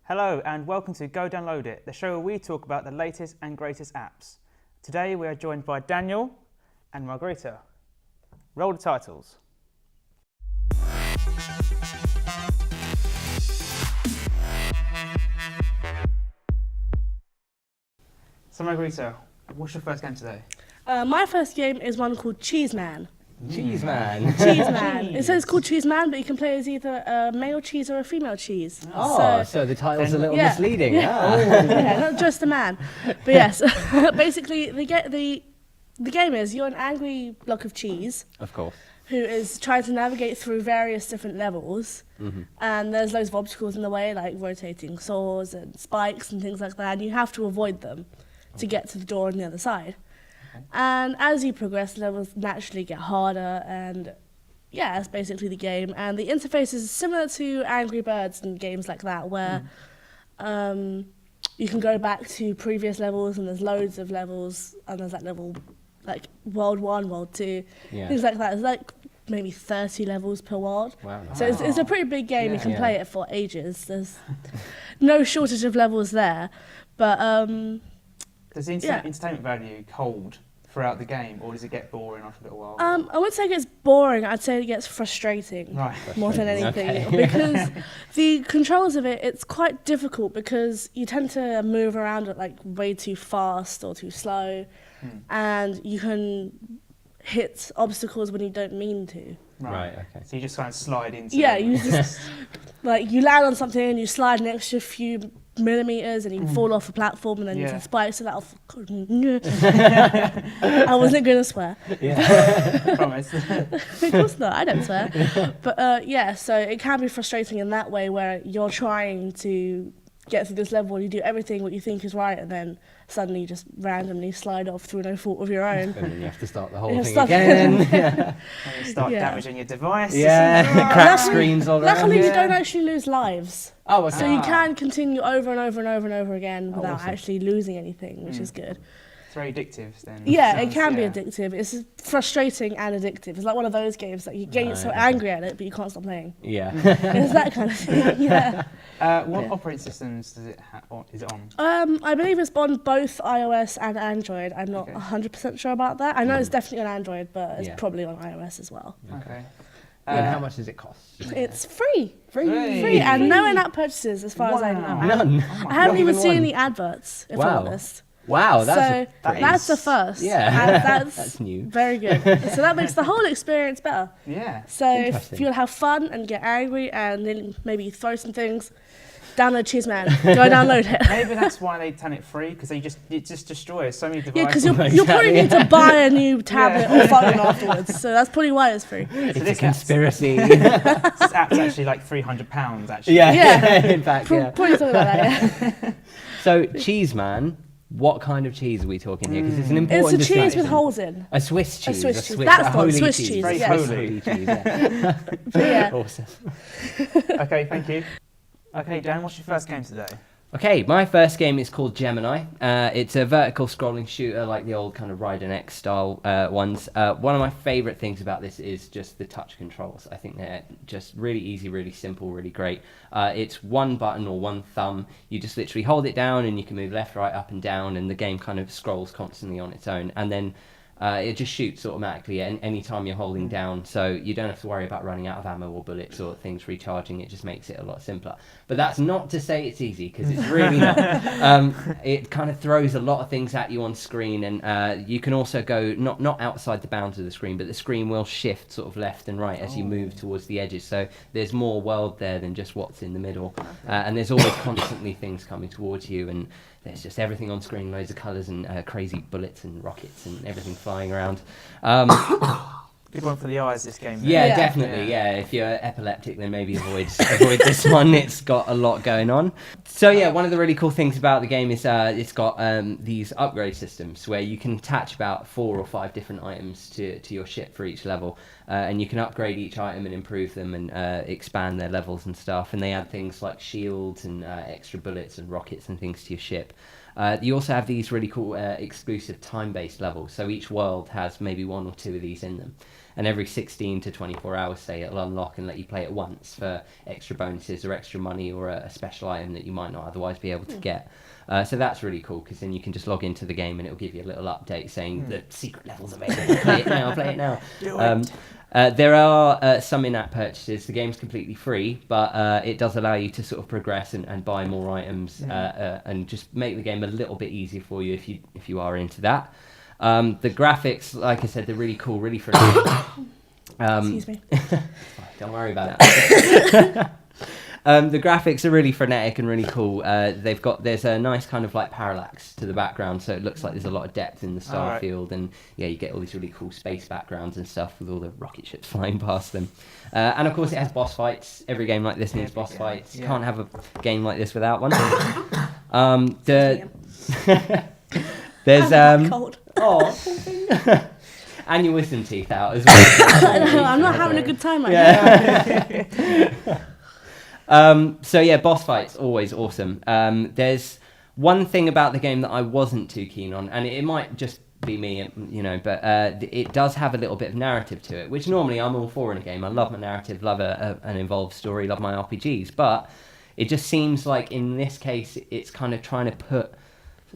Hello and welcome to Go Download It, the show where we talk about the latest and greatest apps. Today we are joined by Daniel and Magarita. Roll the titles. So Magarita, what's your first game today? My first game is one called CheeseMan. CheeseMan. CheeseMan. It says it's called CheeseMan, but you can play as either a male cheese or a female cheese. So the title's a little misleading. Yeah, not just a man. But yes, basically the game is you're an angry block of cheese. Of course. Who is trying to navigate through various different levels, and there's loads of obstacles in the way, like rotating saws and spikes and things like that, and you have to avoid them to get to the door on the other side. And as you progress, levels naturally get harder, and yeah, that's basically the game. And the interface is similar to Angry Birds and games like that, where you can go back to previous levels, and there's loads of levels, and there's that level, like World 1, World 2, things like that. It's like maybe 30 levels per world. Wow. So it's a pretty big game. You can play it for ages. There's no shortage of levels there, but does the entertainment value hold throughout the game, or does it get boring after a little while? I wouldn't say it gets boring. I'd say it gets frustrating, more than anything, because the controls of it's quite difficult because you tend to move around at like way too fast or too slow, and you can hit obstacles when you don't mean to. Right. Okay. So you just kind of slide into. Yeah, you just like you land on something and you slide an extra few millimeters and you fall off a platform and then you can spike. So that'll. I wasn't gonna swear. Yeah. Promise. Of course not. I don't swear. But so it can be frustrating in that way where you're trying to get through this level and you do everything what you think is right, and then suddenly you just randomly slide off through no fault of your own. And then you have to start the whole thing again. And you start damaging your device. Crack screens all around. Luckily, you don't actually lose lives. Oh, okay. So you can continue over and over and over and over again without actually losing anything, which is good. It's very addictive then. Yeah, it can be addictive. It's frustrating and addictive. It's like one of those games that you get so angry at it, but you can't stop playing. Yeah. It's that kind of thing, What operating systems is it on? I believe it's on both iOS and Android. I'm not 100% sure about that. I know it's definitely on Android, but it's probably on iOS as well. Okay. And how much does it cost? It's free. Free, and no in-app purchases as far as I know. None. I haven't even seen any adverts, if I'm honest. Wow, that's the first. Yeah, that's new. Very good. So that makes the whole experience better. Yeah. So if you'll have fun and get angry and then maybe throw some things, download CheeseMan. Go download it. Maybe that's why they done it free, because it just destroys so many devices. Yeah, because you'll probably need to buy a new tablet or phone afterwards. So that's probably why it's free. It's a conspiracy. This app's actually like £300 actually. Yeah. In fact, probably something like that. Yeah. So CheeseMan. What kind of cheese are we talking here? Because it's an important It's a cheese distinction. with holes in. A Swiss cheese. A Swiss cheese. That's not Swiss cheese. Very holy cheese, yeah. Awesome. Okay, thank you. Okay, Dan, what's your first game today? Okay, my first game is called Gemini. It's a vertical scrolling shooter like the old kind of Raiden X style ones. One of my favourite things about this is just the touch controls. I think they're just really easy, really simple, really great. It's one button or one thumb. You just literally hold it down and you can move left, right, up and down, and the game kind of scrolls constantly on its own. And then it just shoots automatically any time you're holding down, so you don't have to worry about running out of ammo or bullets or things recharging. It just makes it a lot simpler. But that's not to say it's easy, because it's really not. It kind of throws a lot of things at you on screen, and you can also go not outside the bounds of the screen, but the screen will shift sort of left and right as you move towards the edges. So there's more world there than just what's in the middle, and there's always constantly things coming towards you, and there's just everything on screen, loads of colours and crazy bullets and rockets and everything flying around. Good one for the eyes, this game. Yeah, definitely. Yeah, if you're epileptic, then maybe avoid this one. It's got a lot going on. So yeah, one of the really cool things about the game is it's got these upgrade systems where you can attach about 4 or 5 different items to your ship for each level, and you can upgrade each item and improve them and expand their levels and stuff. And they add things like shields and extra bullets and rockets and things to your ship. You also have these really cool exclusive time-based levels, so each world has maybe 1 or 2 of these in them. and every 16 to 24 hours, say, it'll unlock and let you play it once for extra bonuses or extra money or a special item that you might not otherwise be able to get. So that's really cool, because then you can just log into the game and it'll give you a little update saying the secret level's available. Play it now, play it now. Do it. There are some in-app purchases. The game's completely free, but it does allow you to sort of progress and buy more items and just make the game a little bit easier for you if you are into that. The graphics, like I said, they're really cool, really frenetic. Excuse me. Don't worry about it. The graphics are really frenetic and really cool. There's a nice kind of like parallax to the background, so it looks like there's a lot of depth in the star field, and you get all these really cool space backgrounds and stuff with all the rocket ships flying past them. And of course, it has boss fights. Every game like this needs boss fights. You can't have a game like this without one. There's Cold. and your wisdom teeth out as well. No, I'm not having a good time right now. So yeah, boss fights, always awesome. There's one thing about the game that I wasn't too keen on, and it might just be me, but it does have a little bit of narrative to it, which normally I'm all for in a game. I love my narrative, love an involved story, love my RPGs, but it just seems like in this case it's kind of trying to put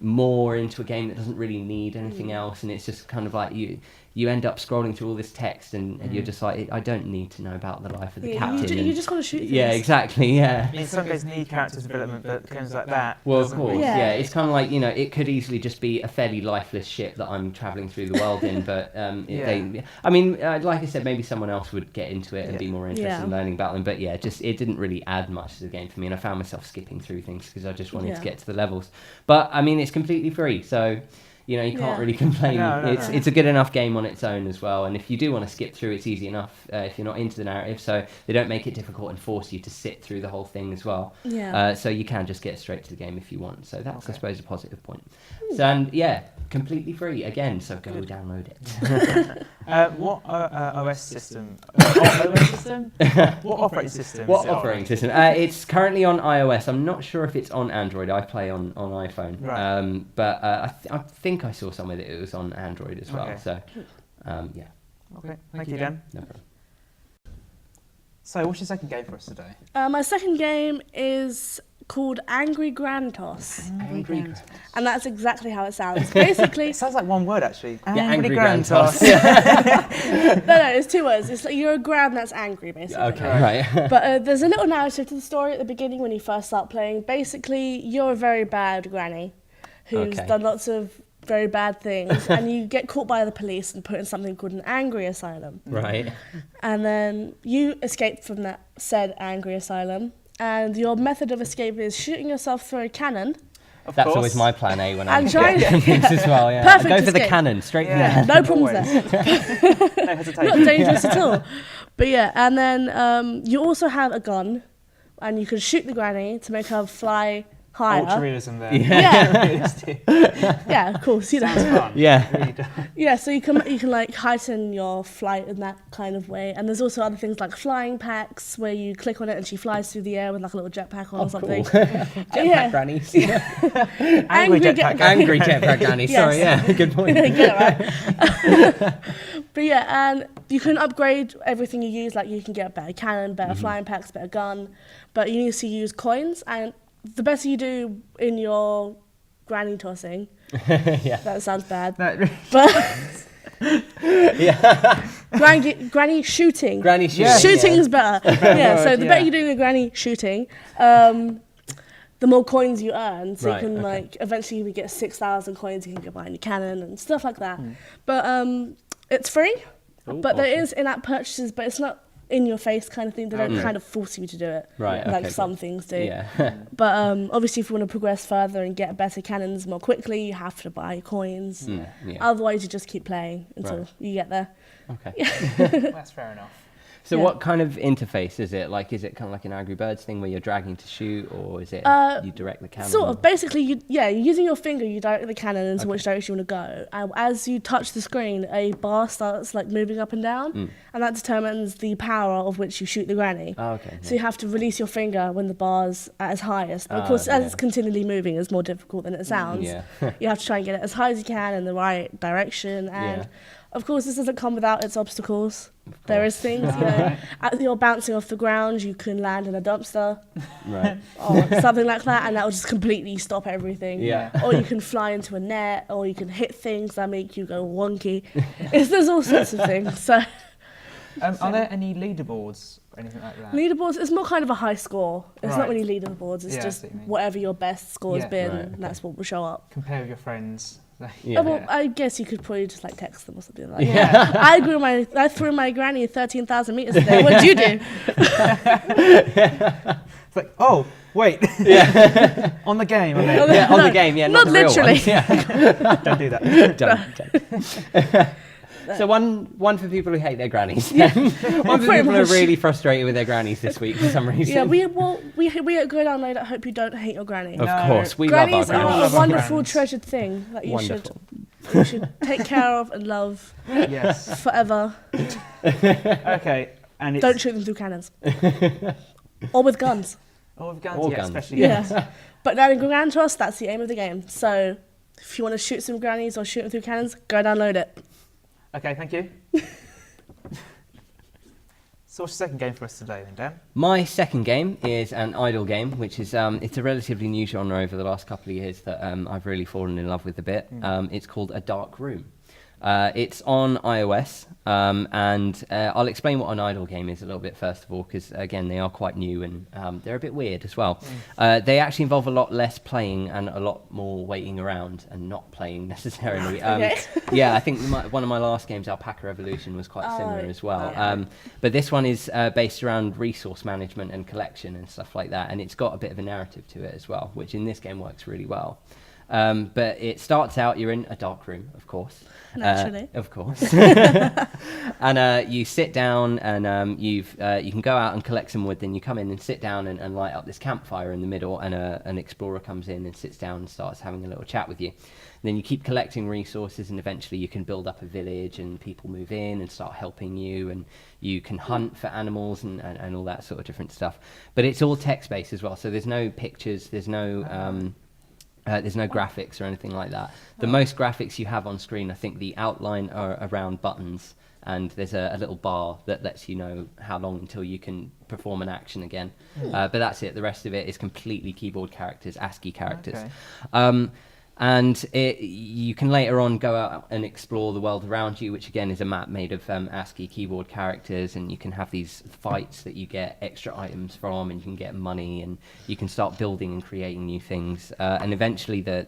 more into a game that doesn't really need anything else, and it's just kind of like you end up scrolling through all this text and you're just like, I don't need to know about the life of the captain. You just want to shoot things. Yeah, exactly, yeah. I mean, some games need character development, but games like that... Well, of course, really. yeah. It's kind of like, it could easily just be a fairly lifeless ship that I'm travelling through the world in, but like I said, maybe someone else would get into it and be more interested in learning about them, but it didn't really add much to the game for me, and I found myself skipping through things because I just wanted to get to the levels. But, I mean, it's completely free, so... you can't really complain. It's a good enough game on its own as well, and if you do want to skip through, it's easy enough if you're not into the narrative, so they don't make it difficult and force you to sit through the whole thing as well. So you can just get straight to the game if you want, so that's I suppose a positive point. So, and completely free again, so go download it. What OS system? OS system? What operating system? What operating system? It's currently on iOS. I'm not sure if it's on Android. I play on iPhone. Right. But I think I saw somewhere that it was on Android as well. Okay. So, Okay, thank you, Dan. No problem. So, what's your second game for us today? My second game is called Angry Gran Toss. Angry And that's exactly how it sounds. Basically... It sounds like one word, actually. Angry Gran Toss. No, it's two words. It's like you're a gran that's angry, basically. Okay, right. But there's a little narrative to the story at the beginning when you first start playing. Basically, you're a very bad granny who's done lots of very bad things, and you get caught by the police and put in something called an angry asylum. Right. And then you escape from that said angry asylum, and your method of escape is shooting yourself through a cannon. That's always my plan A when I'm trying things as well. Yeah, Perfect go for the escape. cannon straight in the head. No problems there. No hesitation. Not dangerous at all. But and then you also have a gun, and you can shoot the granny to make her fly higher. Ultra realism there. Yeah, of course, Sounds fun. Yeah. Really does. Yeah, so you can like heighten your flight in that kind of way, and there's also other things like flying packs where you click on it and she flies through the air with like a little jetpack on or something. Cool. Jetpack grannies. Angry jetpack. Angry jetpack grannies. Yes. Sorry, yeah, good point. Get it right. But and you can upgrade everything you use. Like you can get a better cannon, better flying packs, better gun, but you need to use coins, and the better you do in your granny tossing, that sounds bad, but granny shooting. Granny shooting. Shooting is better. So the better you do in your granny shooting, the more coins you earn. So you can like eventually we get 6,000 coins. You can buy a cannon and stuff like that. But it's free. But there is in-app purchases, but it's not in your face kind of thing. They don't kind of force you to do it, like some things do. But obviously, if you want to progress further and get better cannons more quickly, you have to buy coins. Otherwise, you just keep playing until you get there. That's fair enough. So what kind of interface is it? Like, is it kind of like an Angry Birds thing where you're dragging to shoot, or is it you direct the cannon? Sort of. Basically, you're using your finger, you direct the cannon into which direction you want to go. And as you touch the screen, a bar starts like moving up and down, and that determines the power of which you shoot the granny. So you have to release your finger when the bar's at its highest. But of course, as it's continually moving, it's more difficult than it sounds. You have to try and get it as high as you can in the right direction, and Of course, this doesn't come without its obstacles. There is things, as you're bouncing off the ground, you can land in a dumpster. Right. Or something like that, and that will just completely stop everything. Yeah. Or you can fly into a net, or you can hit things that make you go wonky. There's all sorts of things. So, Are there any leaderboards or anything like that? leaderboards, it's more kind of a high score. It's Right. not really leaderboards, it's Yeah, I just see what you mean. whatever your best score has Yeah. been, Right, okay. and that's what will show up. Compare with your friends. Yeah. Oh, well, I guess you could probably just like text them or something like that. Yeah. I threw my granny 13,000 meters today. What did you do? It's like, oh, wait. Yeah. On the game. I mean. Yeah, on No, the game, yeah, not not the real literally. one. Yeah. Don't do that. Don't. So one for people who hate their grannies. One for Pretty people who are much. really frustrated with their grannies this week for some reason. Yeah, we at Go Down Load. I hope you don't hate your granny. Of No. course, we Grannies love our are grannies. a wonderful, Grannies. treasured thing that you Wonderful. should take care of and love Yes. forever. Okay. And it's Don't shoot them through cannons or with guns. Oh, with guns. All Yeah, guns. especially. Yeah, but now in Gran Trust, that's the aim of the game. So if you want to shoot some grannies or shoot them through cannons, go download it. Okay, thank you. So what's your second game for us today then, Dan? My second game is an idle game, which is it's a relatively new genre over the last couple of years that I've really fallen in love with a bit. It's called A Dark Room. It's on iOS, and I'll explain what an idle game is a little bit first of all, because again they are quite new and they're a bit weird as well. They actually involve a lot less playing and a lot more waiting around and not playing necessarily. Okay. Yeah, I think one of my last games, Alpaca Revolution, was quite similar as well. yeah. But this one is based around resource management and collection and stuff like that, and it's got a bit of a narrative to it as well, which in this game works really well. But it starts out, you're in a dark room, of course. Naturally. Of course. And you sit down and you can go out and collect some wood, then you come in and sit down and light up this campfire in the middle, and an explorer comes in and sits down and starts having a little chat with you. And then you keep collecting resources, and eventually you can build up a village and people move in and start helping you, and you can hunt for animals and all that sort of different stuff. But it's all text-based as well, so there's no pictures, there's no graphics or anything like that. The most graphics you have on screen, I think the outline are around buttons, and there's a little bar that lets you know how long until you can perform an action again. But that's it. The rest of it is completely keyboard characters, ASCII characters. Okay. And you can later on go out and explore the world around you, which again is a map made of ASCII keyboard characters, and you can have these fights that you get extra items from, and you can get money, and you can start building and creating new things. And eventually the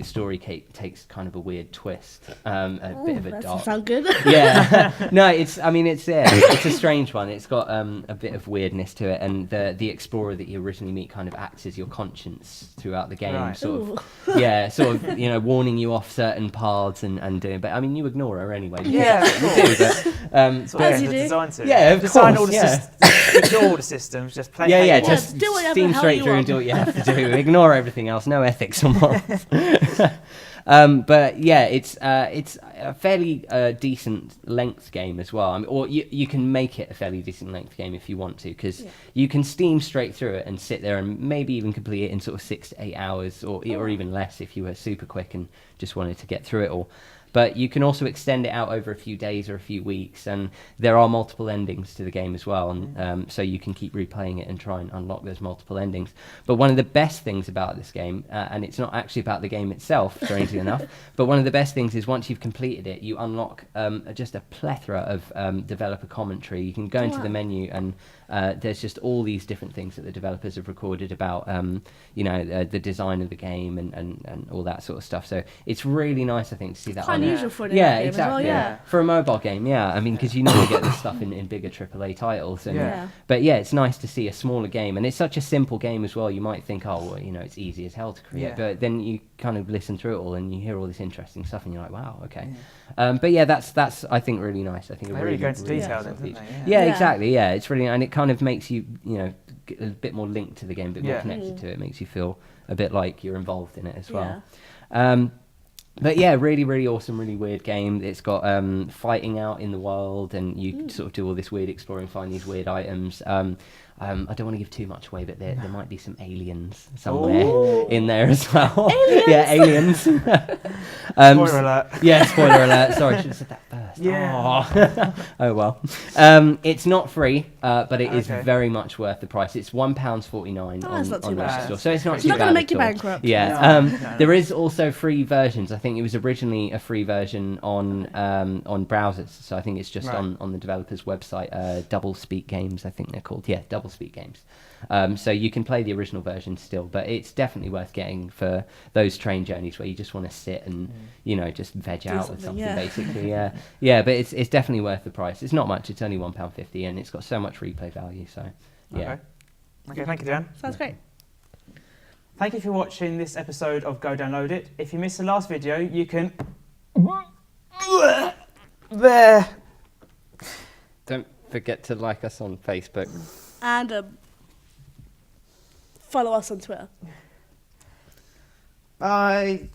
story takes kind of a weird twist, a bit of a That dark. sound good. Yeah, no, it's a strange one. It's got a bit of weirdness to it, and the explorer that you originally meet kind of acts as your conscience throughout the game, Right. sort of warning you off certain paths and doing. But I mean, you ignore her anyway. Yeah, You do, but, That's what As games you are do. designed to. Yeah, of Design course, all the yeah. systems, ignore all the systems, just play. yeah, how you want. just do whatever steam the hell straight you through and want. do what you have to do. Ignore everything else. No ethics or morals. But yeah, it's a fairly decent length game as well. I mean, or you can make it a fairly decent length game if you want to, because you can steam straight through it and sit there and maybe even complete it in sort of 6 to 8 hours, or even less if you were super quick and just wanted to get through it all. But you can also extend it out over a few days or a few weeks, and there are multiple endings to the game as well, and so you can keep replaying it and try and unlock those multiple endings. But one of the best things about this game, and it's not actually about the game itself, strangely enough, but one of the best things is once you've completed it, you unlock just a plethora of developer commentary. You can go into the menu, and there's just all these different things that the developers have recorded about the design of the game and all that sort of stuff. So it's really nice, I think, to see that Quite on unusual for an indie yeah, game exactly. as well, yeah. For a mobile game, yeah. I mean, because you normally get this stuff in bigger AAA titles. And, Yeah. But yeah, it's nice to see a smaller game. And it's such a simple game as well. You might think, oh, well, it's easy as hell to create. Yeah. But then you kind of listen through it all and you hear all this interesting stuff and you're like, wow, okay. But yeah, that's I think, really nice. I think They a really really go into really detail nice then, feature. don't they? Yeah, Yeah. exactly. Yeah, it's really, and it kind of makes you, get a bit more linked to the game, a bit more Yeah. connected to it. It makes you feel a bit like you're involved in it as well. Yeah. But yeah, really, really awesome, really weird game. It's got fighting out in the world, and you sort of do all this weird exploring, find these weird items. I don't want to give too much away, but there might be some aliens somewhere in there as well. Aliens? Yeah, aliens. Spoiler alert. Yeah, spoiler alert. Sorry, I should have said that first. Yeah. Oh well. It's not free, but it is Okay. very much worth the price. It's £1.49 Oh, that's not too on the bad. store, so it's not It's too not bad. gonna make you at all. bankrupt. Yeah. No. There is also free versions. I think it was originally a free version on browsers, so I think it's just Right. on the developer's website. Double Speak Games, I think they're called. Yeah, Double Speak Games. So you can play the original version still, but it's definitely worth getting for those train journeys where you just want to sit and just veg out with something, something yeah. basically. Yeah, but it's definitely worth the price. It's not much. It's only £1.50, and it's got so much replay value. So yeah. Okay, thank you, Dan. Sounds great. Thank you for watching this episode of Go Download It. If you missed the last video, you can... There. Don't forget to like us on Facebook. And follow us on Twitter. Bye.